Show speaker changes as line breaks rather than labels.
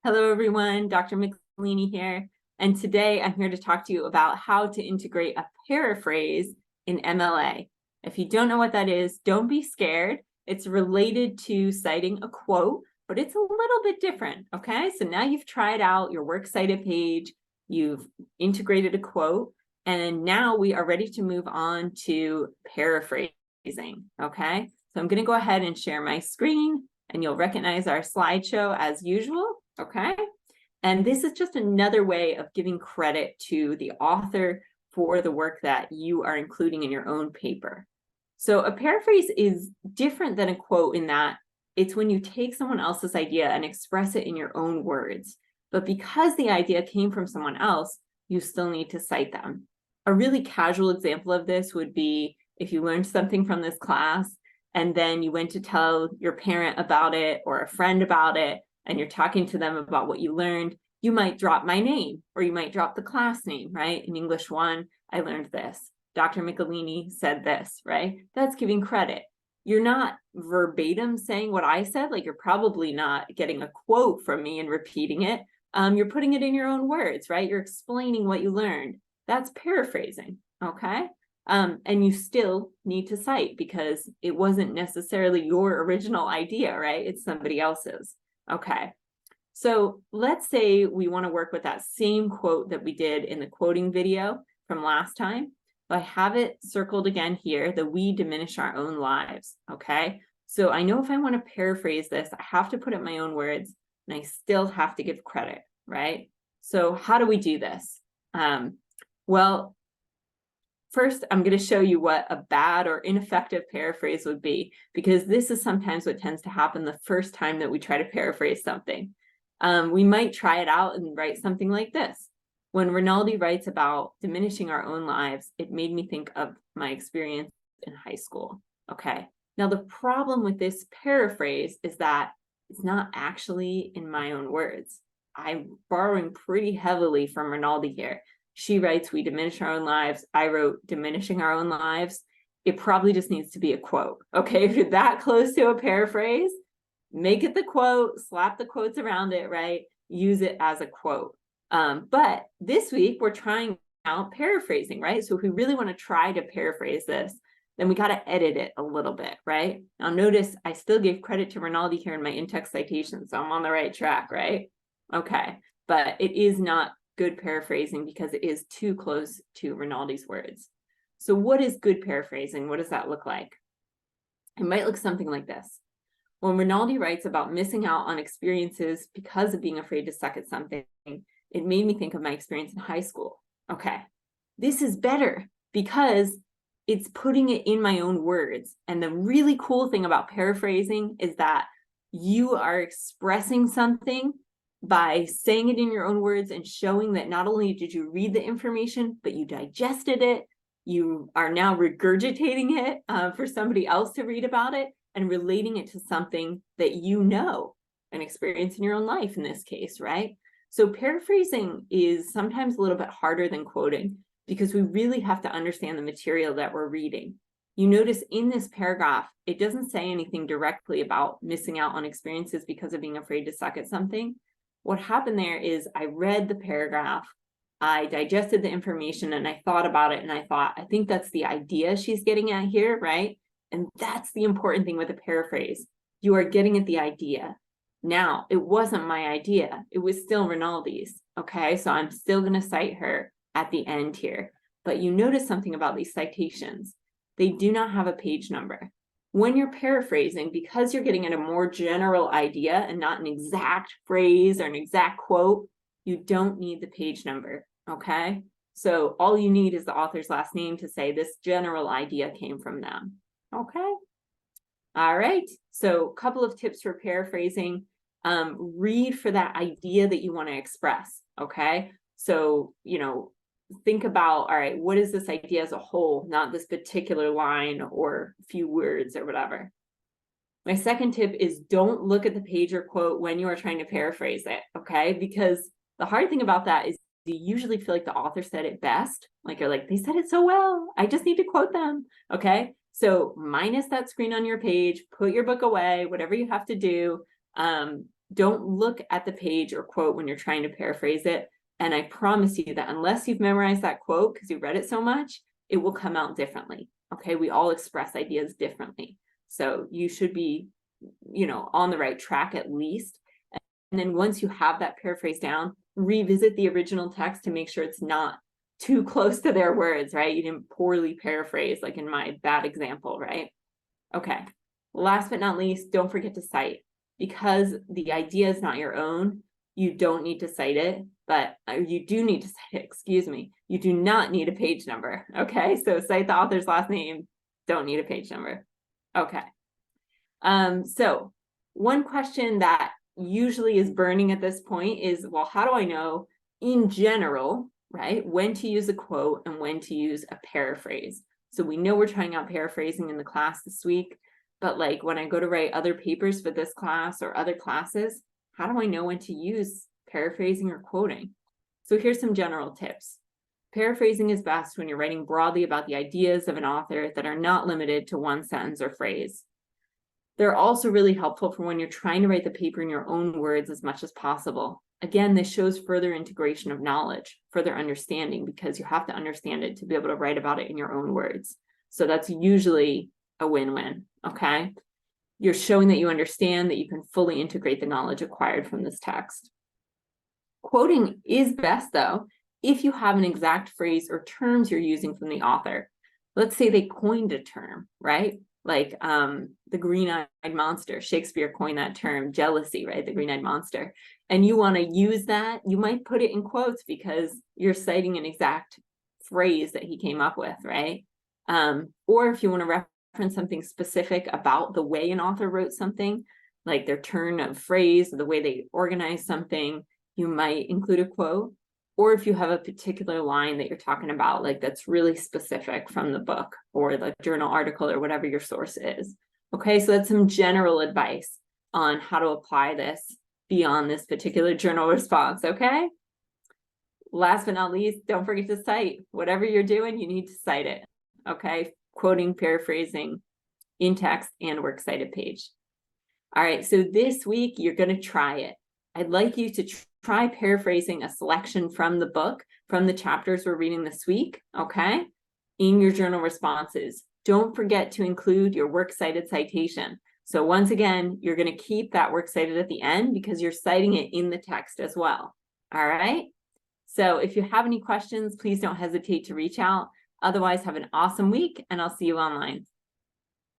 Hello, everyone. Dr. McLeany here. And today I'm here to talk to you about how to integrate a paraphrase in MLA. If you don't know what that is, don't be scared. It's related to citing a quote, but it's a little bit different, okay? So now you've tried out your works cited page, you've integrated a quote, and now we are ready to move on to paraphrasing, okay? So I'm going to go ahead and share my screen, and you'll recognize our slideshow as usual. Okay, and this is just another way of giving credit to the author for the work that you are including in your own paper. So a paraphrase is different than a quote in that it's when you take someone else's idea and express it in your own words. But because the idea came from someone else, you still need to cite them. A really casual example of this would be if you learned something from this class and then you went to tell your parent about it or a friend about it, and you're talking to them about what you learned, you might drop my name or you might drop the class name, right? In English 1, I learned this. Dr. Michelini said this, right? That's giving credit. You're not verbatim saying what I said, like you're probably not getting a quote from me and repeating it. You're putting it in your own words, right? You're explaining what you learned. That's paraphrasing, okay? And you still need to cite because it wasn't necessarily your original idea, right? It's somebody else's. Okay, so let's say we want to work with that same quote that we did in the quoting video from last time. I have it circled again here, that we diminish our own lives, okay? So I know if I want to paraphrase this, I have to put it in my own words, and I still have to give credit, right? So how do we do this? Well, first, I'm going to show you what a bad or ineffective paraphrase would be, because this is sometimes what tends to happen the first time that we try to paraphrase something. We might try it out and write something like this. When Rinaldi writes about diminishing our own lives, it made me think of my experience in high school. Okay, now the problem with this paraphrase is that it's not actually in my own words. I'm borrowing pretty heavily from Rinaldi here. She writes, we diminish our own lives. I wrote diminishing our own lives. It probably just needs to be a quote. Okay, if you're that close to a paraphrase, make it the quote, slap the quotes around it, right? Use it as a quote. But this week we're trying out paraphrasing, right? So if we really want to try to paraphrase this, then we got to edit it a little bit, right? Now notice I still gave credit to Rinaldi here in my in-text citation, so I'm on the right track, right? Okay, but it is not good paraphrasing because it is too close to Rinaldi's words. So what is good paraphrasing? What does that look like? It might look something like this. When Rinaldi writes about missing out on experiences because of being afraid to suck at something, it made me think of my experience in high school. Okay, this is better because it's putting it in my own words. And the really cool thing about paraphrasing is that you are expressing something by saying it in your own words and showing that not only did you read the information, but you digested it. You are now regurgitating it for somebody else to read about it and relating it to something that you know, an experience in your own life in this case, right? So paraphrasing is sometimes a little bit harder than quoting because we really have to understand the material that we're reading. You notice in this paragraph, it doesn't say anything directly about missing out on experiences because of being afraid to suck at something. What happened there is I read the paragraph, I digested the information, and I thought about it, and I thought, I think that's the idea she's getting at here, right? And that's the important thing with a paraphrase. You are getting at the idea. Now, it wasn't my idea. It was still Rinaldi's, okay? So I'm still going to cite her at the end here. But you notice something about these citations. They do not have a page number. When you're paraphrasing, because you're getting at a more general idea and not an exact phrase or an exact quote, you don't need the page number, okay? So all you need is the author's last name to say this general idea came from them, okay? All right, so a couple of tips for paraphrasing. Read for that idea that you want to express, okay? So, think about, all right, what is this idea as a whole, not this particular line or a few words or whatever. My second tip is don't look at the page or quote when you are trying to paraphrase it, okay? Because the hard thing about that is you usually feel like the author said it best. Like you're like, they said it so well, I just need to quote them, okay? So minus that screen on your page, put your book away, whatever you have to do. don't look at the page or quote when you're trying to paraphrase it. And I promise you that unless you've memorized that quote because you read it so much, it will come out differently. Okay, we all express ideas differently. So you should be, on the right track at least. And then once you have that paraphrase down, revisit the original text to make sure it's not too close to their words, right? You didn't poorly paraphrase, like in my bad example, right? Okay, last but not least, don't forget to cite. Because the idea is not your own, you don't need to cite it, but you do need to cite it, excuse me. You do not need a page number, okay? So cite the author's last name, don't need a page number. Okay. So one question that usually is burning at this point is, well, how do I know in general, right, when to use a quote and when to use a paraphrase? So we know we're trying out paraphrasing in the class this week, but like when I go to write other papers for this class or other classes, how do I know when to use paraphrasing or quoting? So here's some general tips. Paraphrasing is best when you're writing broadly about the ideas of an author that are not limited to one sentence or phrase. They're also really helpful for when you're trying to write the paper in your own words as much as possible. Again, this shows further integration of knowledge, further understanding, because you have to understand it to be able to write about it in your own words. So that's usually a win-win, okay? You're showing that you understand, that you can fully integrate the knowledge acquired from this text. Quoting is best, though, if you have an exact phrase or terms you're using from the author. Let's say they coined a term, right? Like the green-eyed monster. Shakespeare coined that term, jealousy, right? The green-eyed monster. And you want to use that, you might put it in quotes because you're citing an exact phrase that he came up with, right? Or if you want to reference something specific about the way an author wrote something, like their turn of phrase, the way they organize something, you might include a quote. Or if you have a particular line that you're talking about, like that's really specific from the book or the journal article or whatever your source is. Okay, so that's some general advice on how to apply this beyond this particular journal response, okay? Last but not least, don't forget to cite. Whatever you're doing, you need to cite it, okay? Quoting, paraphrasing, in text, and works cited page. All right, so this week, you're gonna try it. I'd like you to try paraphrasing a selection from the book, from the chapters we're reading this week, okay, in your journal responses. Don't forget to include your works cited citation. So once again, you're going to keep that works cited at the end because you're citing it in the text as well. All right. So if you have any questions, please don't hesitate to reach out. Otherwise, have an awesome week and I'll see you online.